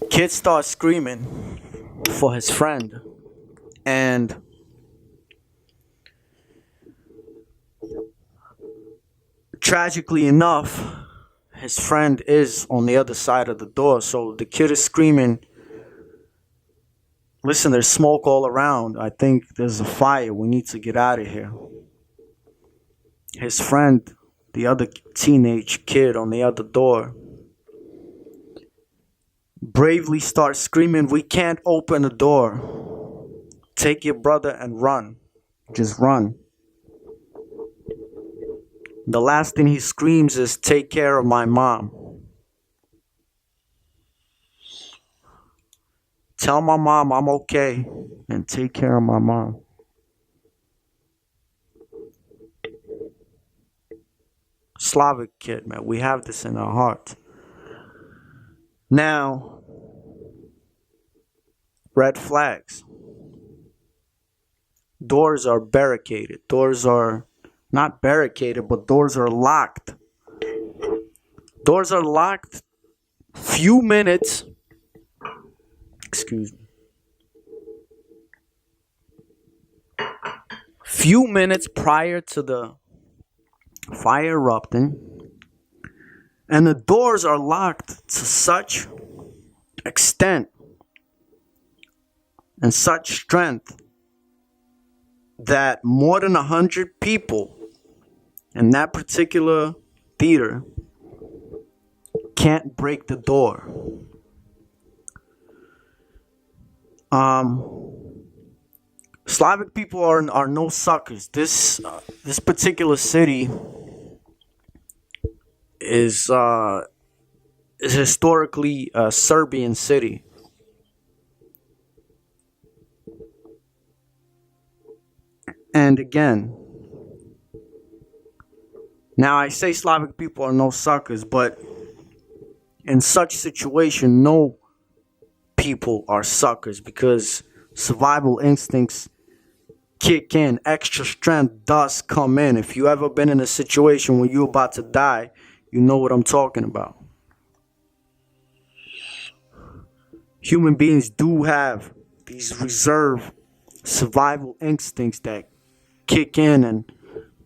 Kid starts screaming for his friend, and tragically enough, his friend is on the other side of the door. So the kid is screaming, "Listen, there's smoke all around. I think there's a fire. We need to get out of here." His friend, the other teenage kid on the other door, bravely starts screaming, "We can't open the door. Take your brother and run. Just run." The last thing he screams is, "Take care of my mom. Tell my mom I'm okay and take care of my mom." Slavic kid, man. We have this in our heart. Now, red flags. Doors are barricaded. Doors are not barricaded, but doors are locked. Doors are locked few minutes. Excuse me. Few minutes prior to the fire erupting, and the doors are locked to such extent and such strength that more than 100 people in that particular theater can't break the door. Slavic people are no suckers. This particular city is historically a Serbian city. And again, now I say Slavic people are no suckers, but in such situation, no people are suckers, because survival instincts kick in, extra strength does come in. If you ever been in a situation where you're about to die, you know what I'm talking about. Human beings do have these reserve survival instincts that kick in and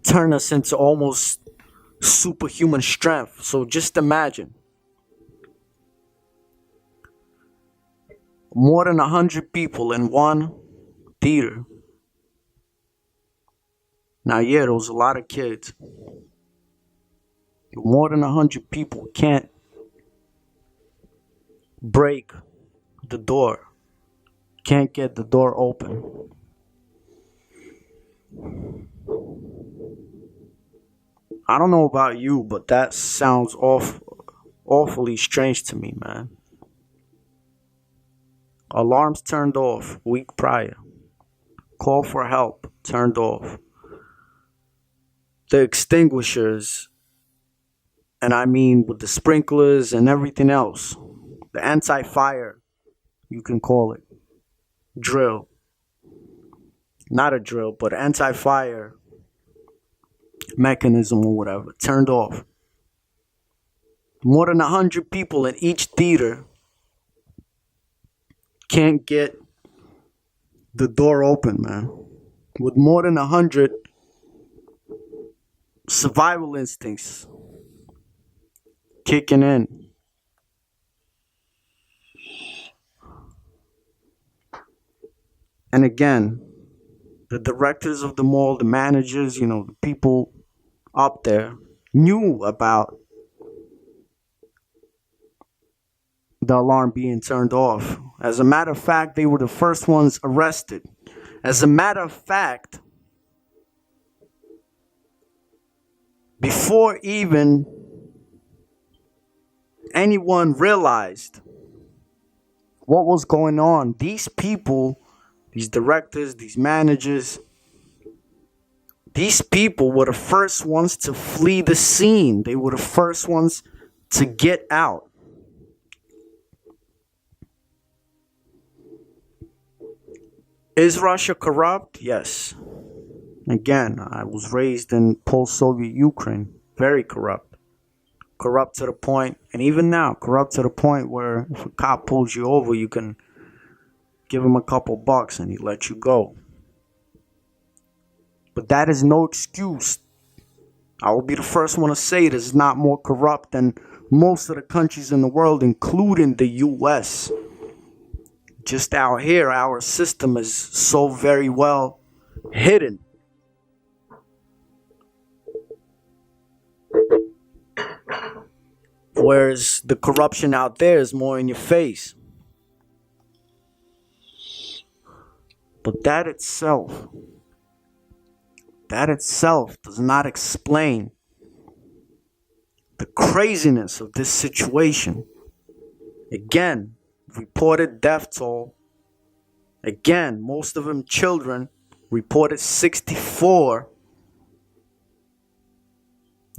turn us into almost superhuman strength. So just imagine more than 100 people in one theater. Now, yeah, there was a lot of kids. More than 100 people can't break the door, can't get the door open. I don't know about you, but that sounds awfully strange to me, man. Alarms turned off week prior. Call for help turned off. The extinguishers, and I mean with the sprinklers and everything else, the anti-fire, you can call it, drill. Not a drill, but anti-fire mechanism or whatever, turned off. More than 100 people in each theater can't get the door open, man. With more than 100, survival instincts kicking in. And again, the directors of the mall, the managers, the people up there knew about the alarm being turned off. As a matter of fact, they were the first ones arrested. As a matter of fact, before even anyone realized what was going on, these people, these directors, these managers, these people were the first ones to flee the scene. They were the first ones to get out. Is Russia corrupt? Yes. Again, I was raised in post-Soviet Ukraine. Very corrupt. Corrupt to the point, and even now, corrupt to the point where if a cop pulls you over, you can give him a couple bucks and he let you go. But that is no excuse. I will be the first one to say it is not more corrupt than most of the countries in the world, including the US. Just out here, our system is so very well hidden. Whereas the corruption out there is more in your face. But that itself does not explain the craziness of this situation. Again, reported death toll. Again, most of them children. Reported 64.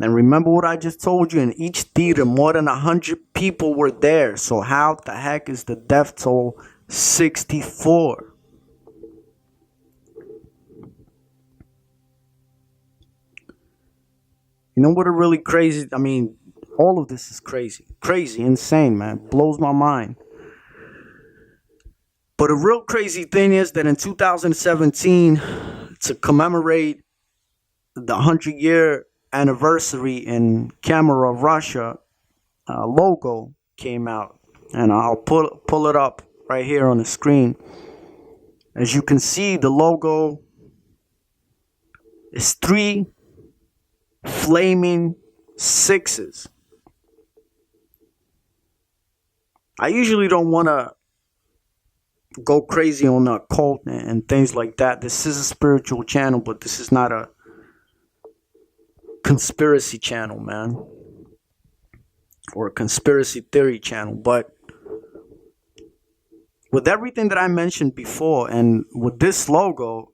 And remember what I just told you, in each theater more than 100 people were there. So how the heck is the death toll 64? You know what are really crazy? I mean, all of this is crazy. Crazy, insane, man. Blows my mind. But a real crazy thing is that in 2017, to commemorate the 100-year anniversary in Kemerovo Russia, a logo came out. And I'll pull it up right here on the screen. As you can see, the logo is 3 flaming 6s. I usually don't want to go crazy on the occult and things like that. This is a spiritual channel, but this is not a conspiracy channel, man. Or a conspiracy theory channel. But with everything that I mentioned before and with this logo,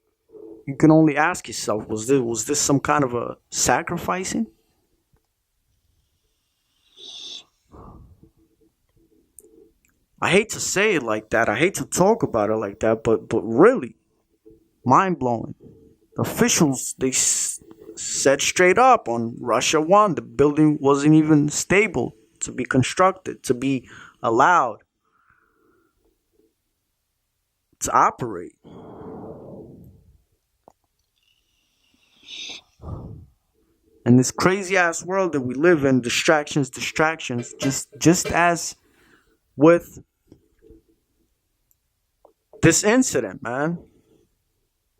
you can only ask yourself, was this some kind of a sacrificing? I hate to say it like that. I hate to talk about it like that, but really, mind-blowing. Officials, they said straight up on Russia 1, the building wasn't even stable to be constructed, to be allowed to operate. In this crazy ass world that we live in, distractions, just as with this incident, man.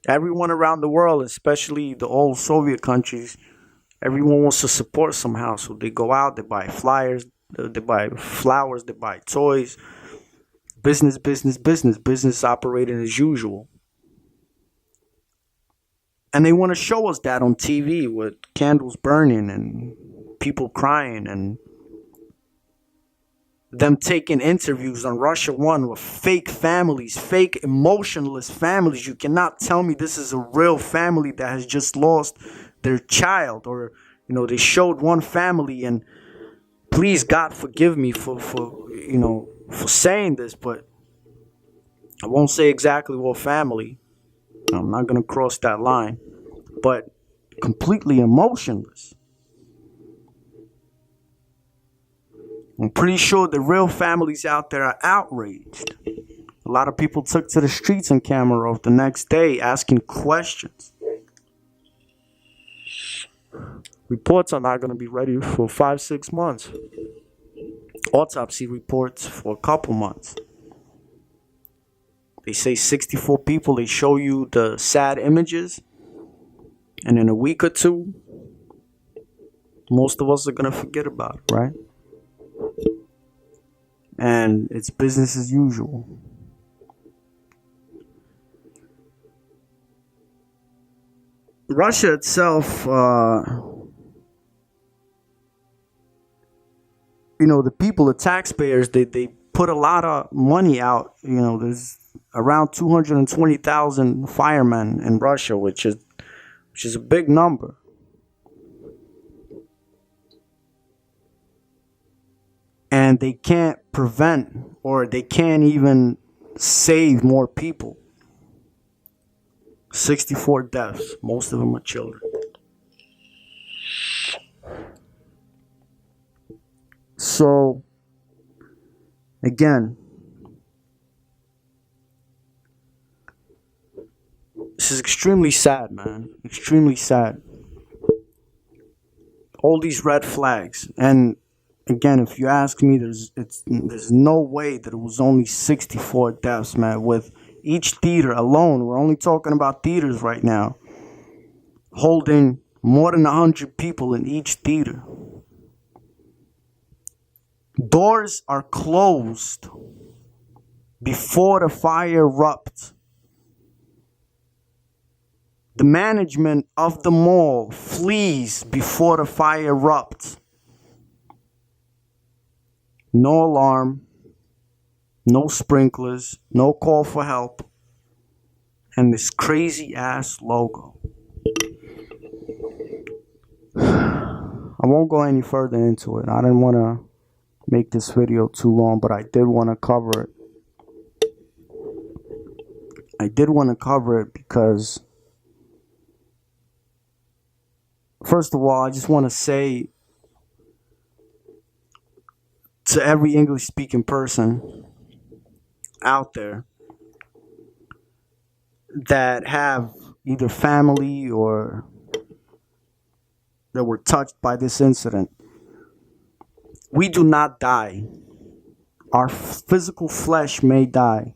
Everyone around the world, especially the old Soviet countries, everyone wants to support somehow. So they go out, they buy flyers, they buy flowers, they buy toys. Business operating as usual. And they want to show us that on TV with candles burning and people crying and them taking interviews on Russia 1 with fake families, fake emotionless families. You cannot tell me this is a real family that has just lost their child. Or, they showed one family, and please, God, forgive me for saying this, but I won't say exactly what family. I'm not going to cross that line, but completely emotionless. I'm pretty sure the real families out there are outraged. A lot of people took to the streets in Kemerovo the next day asking questions. Reports are not going to be ready for 5-6 months. Autopsy reports for a couple months. They say 64 people, they show you the sad images, and in a week or two, most of us are going to forget about it, right? And it's business as usual. Russia itself, the people, the taxpayers, they put a lot of money out. There's around 220,000 firemen in Russia, which is a big number. And they can't prevent, or they can't even save more people. 64 deaths, most of them are children. So, again, this is extremely sad, man. Extremely sad. All these red flags. And again, if you ask me, there's no way that it was only 64 deaths, man. With each theater alone, we're only talking about theaters right now, holding more than 100 people in each theater. Doors are closed before the fire erupts. The management of the mall flees before the fire erupts. No alarm, no sprinklers, no call for help, and this crazy ass logo. I won't go any further into it. I didn't want to make this video too long, but I did want to cover it. I did want to cover it because, first of all, I just want to say to every English-speaking person out there that have either family or that were touched by this incident, we do not die. Our physical flesh may die.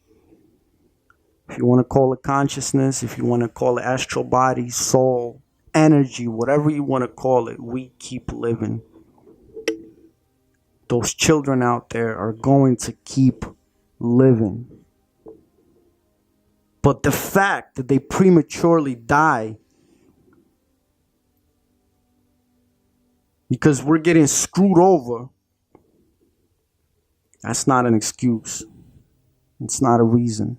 If you want to call it consciousness, if you want to call it astral body, soul, energy, whatever you want to call it, we keep living. Those children out there are going to keep living. But the fact that they prematurely die because we're getting screwed over, that's not an excuse. It's not a reason.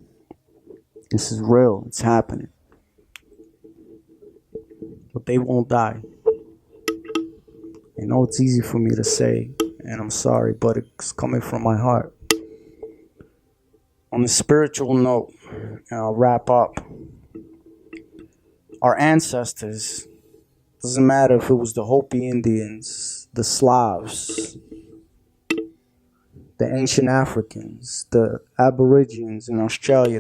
This is real. It's happening. But they won't die. I know it's easy for me to say, and I'm sorry, but it's coming from my heart. On a spiritual note, and I'll wrap up. Our ancestors, doesn't matter if it was the Hopi Indians, the Slavs, the ancient Africans, the Aborigines in Australia,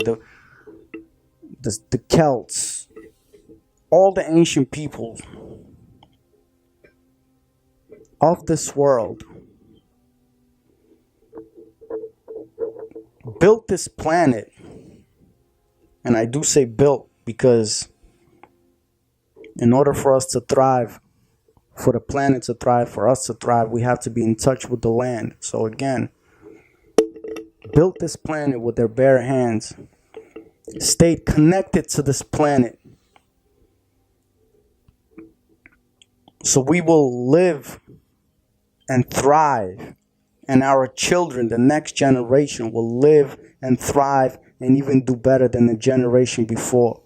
the Celts, all the ancient people of this world built this planet. And I do say built because in order for us to thrive, for the planet to thrive, for us to thrive, we have to be in touch with the land. So again, built this planet with their bare hands, stayed connected to this planet, so we will live and thrive, and our children, the next generation, will live and thrive and even do better than the generation before.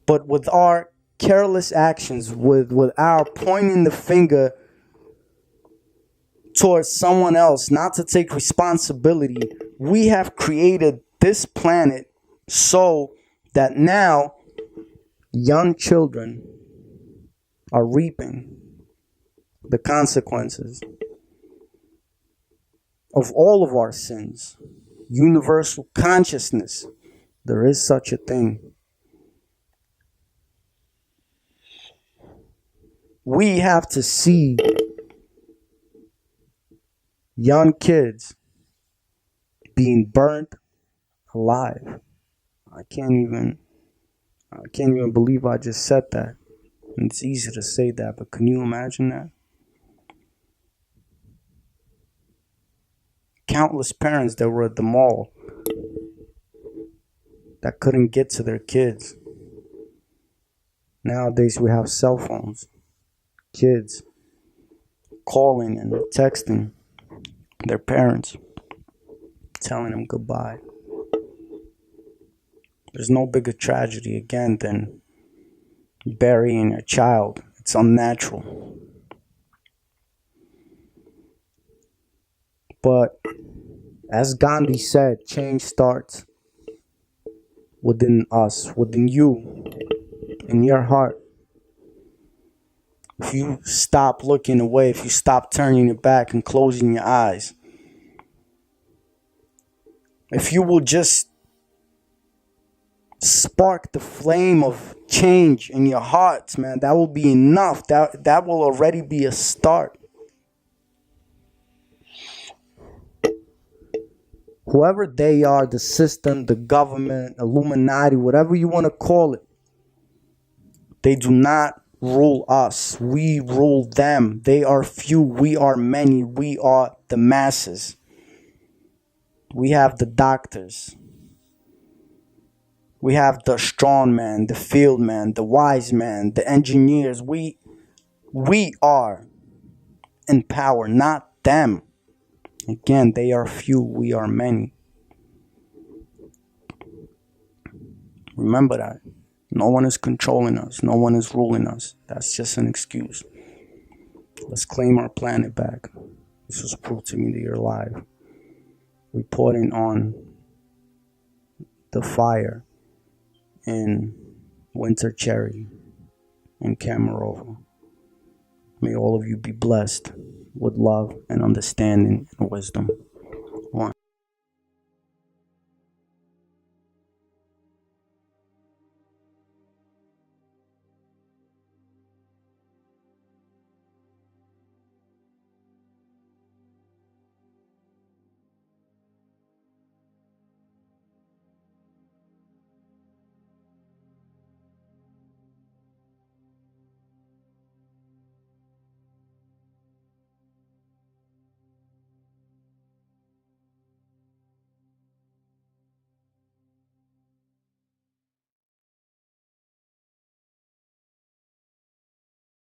But with our careless actions, with our pointing the finger towards someone else, not to take responsibility, we have created this planet so that now young children are reaping the consequences of all of our sins. Universal consciousness. There is such a thing. We have to see young kids being burnt alive. I can't even believe I just said that. And it's easy to say that, but can you imagine that? Countless parents that were at the mall that couldn't get to their kids. Nowadays we have cell phones. Kids calling and texting their parents, telling them goodbye. There's no bigger tragedy again than burying a child. It's unnatural. But as Gandhi said, change starts within us, within you, in your heart. if you stop looking away, if you stop turning your back and closing your eyes, if you will just spark the flame of change in your hearts, man, that will be enough. That will already be a start. Whoever they are, the system, the government, Illuminati, whatever you want to call it, they do not rule us. We rule them. They are few. We are many. We are the masses. We have the doctors. We have the strong man, the field man, the wise man, the engineers. We are in power, not them. Again, they are few. We are many. Remember that. No one is controlling us. No one is ruling us. That's just an excuse. Let's claim our planet back. This was Proof to Me that you're alive. Reporting on the fire in Winter Cherry in Kemerovo. May all of you be blessed with love and understanding and wisdom.